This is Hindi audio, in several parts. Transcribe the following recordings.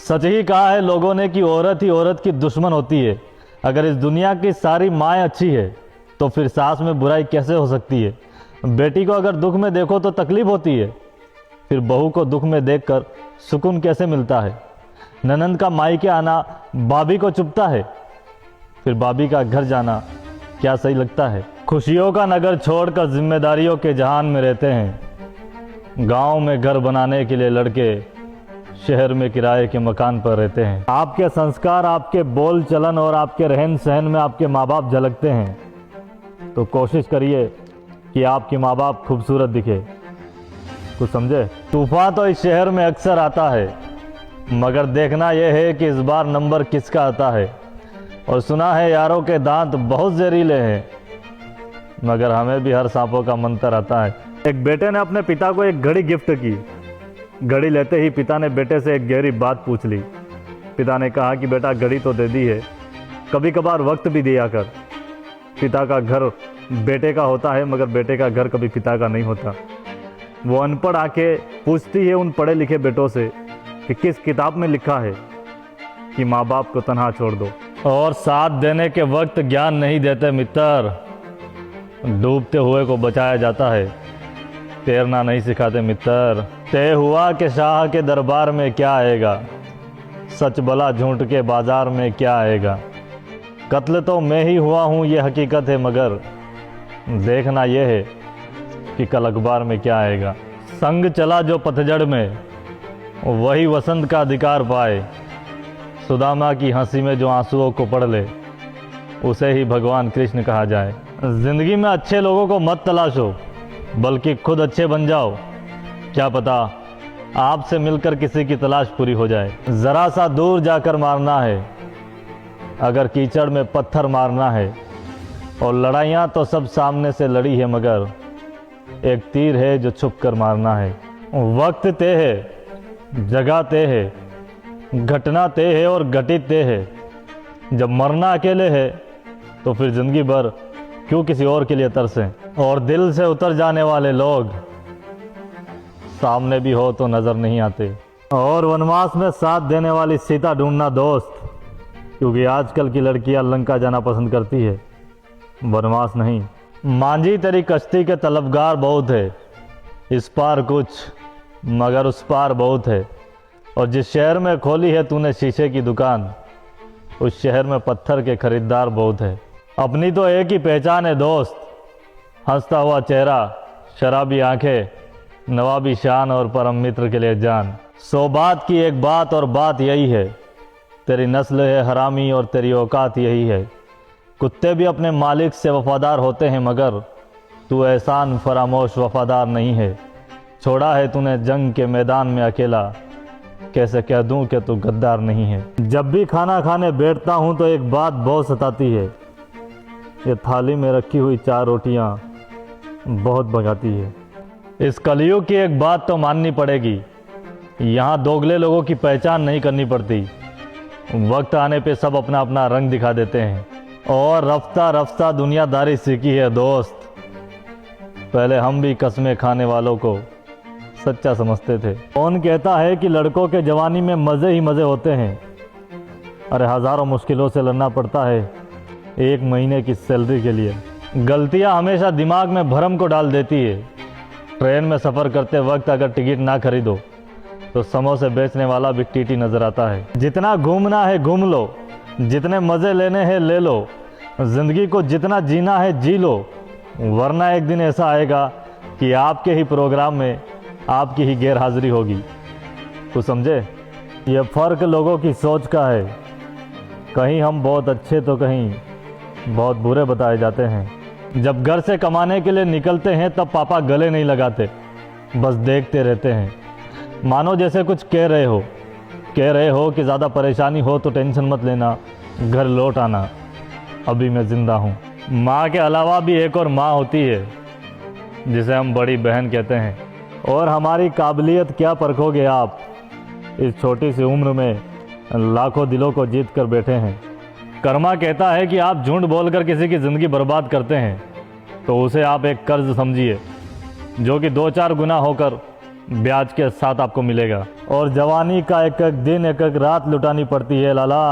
सच ही कहा है लोगों ने कि औरत ही औरत की दुश्मन होती है। अगर इस दुनिया की सारी माएँ अच्छी है तो फिर सास में बुराई कैसे हो सकती है। बेटी को अगर दुख में देखो तो तकलीफ होती है, फिर बहू को दुख में देखकर सुकून कैसे मिलता है। ननंद का मायके आना भाभी को चुभता है, फिर भाभी का घर जाना क्या सही लगता है। खुशियों का नगर छोड़कर जिम्मेदारियों के जहान में रहते हैं। गांव में घर बनाने के लिए लड़के शहर में किराए के मकान पर रहते हैं। आपके संस्कार, आपके बोल चलन और आपके रहन सहन में आपके माँ बाप झलकते हैं, तो कोशिश करिए कि आपके माँ बाप खूबसूरत दिखे। कुछ समझे। तूफान तो इस शहर में अक्सर आता है, मगर देखना यह है कि इस बार नंबर किसका आता है। और सुना है यारों के दांत बहुत जहरीले हैं, मगर हमें भी हर सांपों का मंत्र आता है। एक बेटे ने अपने पिता को एक घड़ी गिफ्ट की। घड़ी लेते ही पिता ने बेटे से एक गहरी बात पूछ ली। पिता ने कहा कि बेटा, घड़ी तो दे दी है, कभी कभार वक्त भी दिया कर। पिता का घर बेटे का होता है, मगर बेटे का घर कभी पिता का नहीं होता। वो अनपढ़ आके पूछती है उन पढ़े लिखे बेटों से कि किस किताब में लिखा है कि माँ बाप को तन्हा छोड़ दो। और साथ देने के वक्त ज्ञान नहीं देते मित्र, डूबते हुए को बचाया जाता है, तैरना नहीं सिखाते मित्र। तय हुआ कि शाह के दरबार में क्या आएगा, सच भला झूठ के बाजार में क्या आएगा। कत्ल तो मैं ही हुआ हूँ ये हकीकत है, मगर देखना यह है कि कल अखबार में क्या आएगा। संग चला जो पतझड़ में वही वसंत का अधिकार पाए। सुदामा की हंसी में जो आंसुओं को पढ़ ले उसे ही भगवान कृष्ण कहा जाए। जिंदगी में अच्छे लोगों को मत तलाशो, बल्कि खुद अच्छे बन जाओ। क्या पता आपसे मिलकर किसी की तलाश पूरी हो जाए। जरा सा दूर जाकर मारना है अगर कीचड़ में पत्थर मारना है। और लड़ाइयाँ तो सब सामने से लड़ी है, मगर एक तीर है जो छुप कर मारना है। वक्त तय है, जगह तय है, घटना तय है और घटित तय है। जब मरना अकेले है तो फिर जिंदगी भर क्यों किसी और के लिए तरसें। और दिल से उतर जाने वाले लोग सामने भी हो तो नजर नहीं आते। और वनवास में साथ देने वाली सीता ढूंढना दोस्त, क्योंकि आजकल की लड़कियां लंका जाना पसंद करती है, वनवास नहीं। मांझी तेरी कश्ती के तलबगार बहुत है, इस पार कुछ मगर उस पार बहुत है। और जिस शहर में खोली है तूने शीशे की दुकान, उस शहर में पत्थर के खरीदार बहुत है। अपनी तो एक ही पहचान है दोस्त, हंसता हुआ चेहरा, शराबी आंखें, नवाबी शान और परम मित्र के लिए जान। सौ बात की एक बात और बात यही है, तेरी नस्ल है हरामी और तेरी औकात यही है। कुत्ते भी अपने मालिक से वफादार होते हैं, मगर तू एहसान फरामोश वफादार नहीं है। छोड़ा है तूने जंग के मैदान में अकेला, कैसे कह दूं कि तू गद्दार नहीं है। जब भी खाना खाने बैठता हूं तो एक बात बहुत सताती है, ये थाली में रखी हुई 4 रोटियां बहुत भगाती है। इस कलयुग की एक बात तो माननी पड़ेगी, यहाँ दोगले लोगों की पहचान नहीं करनी पड़ती। वक्त आने पे सब अपना अपना रंग दिखा देते हैं। और रफ्ता रफ्ता दुनियादारी सीखी है दोस्त, पहले हम भी कस्में खाने वालों को सच्चा समझते थे। कौन कहता है कि लड़कों के जवानी में मज़े ही मज़े होते हैं। अरे हज़ारों मुश्किलों से लड़ना पड़ता है 1 महीने की सैलरी के लिए। गलतियां हमेशा दिमाग में भरम को डाल देती है। ट्रेन में सफ़र करते वक्त अगर टिकट ना खरीदो तो समोसे बेचने वाला भी टीटी नज़र आता है। जितना घूमना है घूम लो, जितने मज़े लेने हैं ले लो, ज़िंदगी को जितना जीना है जी लो, वरना एक दिन ऐसा आएगा कि आपके ही प्रोग्राम में आपकी ही गैर हाजिरी होगी। कुछ समझे। यह फ़र्क लोगों की सोच का है, कहीं हम बहुत अच्छे तो कहीं बहुत बुरे बताए जाते हैं। जब घर से कमाने के लिए निकलते हैं तब पापा गले नहीं लगाते, बस देखते रहते हैं, मानो जैसे कुछ कह रहे हो कि ज़्यादा परेशानी हो तो टेंशन मत लेना, घर लौट आना, अभी मैं ज़िंदा हूँ। माँ के अलावा भी एक और माँ होती है जिसे हम बड़ी बहन कहते हैं। और हमारी काबिलियत क्या परखोगे आप, इस छोटी सी उम्र में लाखों दिलों को जीत कर बैठे हैं। कर्मा कहता है कि आप झूठ बोलकर किसी की ज़िंदगी बर्बाद करते हैं तो उसे आप एक कर्ज समझिए, जो कि 2-4 गुना होकर ब्याज के साथ आपको मिलेगा। और जवानी का एक एक दिन एक एक रात लुटानी पड़ती है लाला,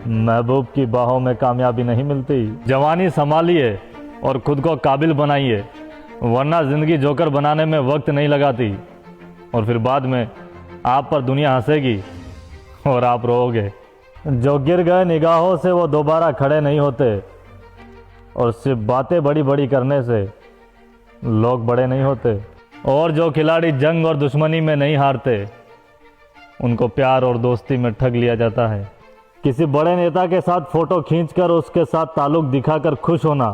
महबूब की बाहों में कामयाबी नहीं मिलती। जवानी संभालिए और खुद को काबिल बनाइए, वरना ज़िंदगी जोकर बनाने में वक्त नहीं लगाती और फिर बाद में आप पर दुनिया हंसेगी और आप रोओगे। जो गिर गए निगाहों से वो दोबारा खड़े नहीं होते, और सिर्फ बातें बड़ी बड़ी करने से लोग बड़े नहीं होते। और जो खिलाड़ी जंग और दुश्मनी में नहीं हारते, उनको प्यार और दोस्ती में ठग लिया जाता है। किसी बड़े नेता के साथ फ़ोटो खींचकर उसके साथ ताल्लुक़ दिखाकर खुश होना,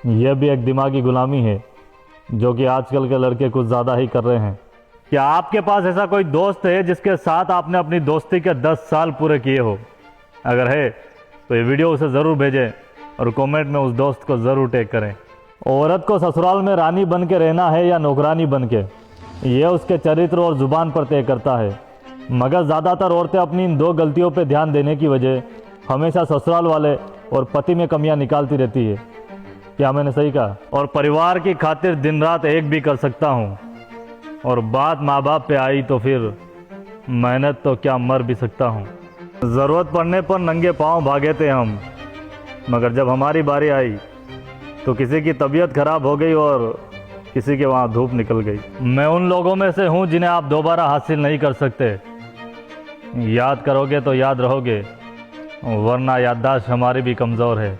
यह भी एक दिमागी गुलामी है, जो कि आजकल के लड़के कुछ ज़्यादा ही कर रहे हैं। क्या आपके पास ऐसा कोई दोस्त है जिसके साथ आपने अपनी दोस्ती के 10 साल पूरे किए हो? अगर है तो ये वीडियो उसे ज़रूर भेजें और कमेंट में उस दोस्त को ज़रूर टैग करें। औरत को ससुराल में रानी बन के रहना है या नौकरानी बन के, यह उसके चरित्र और ज़ुबान पर तय करता है। मगर ज़्यादातर औरतें अपनी इन दो गलतियों पर ध्यान देने की वजह हमेशा ससुराल वाले और पति में कमियां निकालती रहती है। क्या मैंने सही कहा? और परिवार की खातिर दिन रात एक भी कर सकता हूँ, और बात माँ बाप पे आई तो फिर मेहनत तो क्या मर भी सकता हूँ। ज़रूरत पड़ने पर नंगे पाँव भागे थे हम, मगर जब हमारी बारी आई तो किसी की तबीयत खराब हो गई और किसी के वहाँ धूप निकल गई। मैं उन लोगों में से हूँ जिन्हें आप दोबारा हासिल नहीं कर सकते। याद करोगे तो याद रहोगे, वरना याददाश्त हमारी भी कमज़ोर है।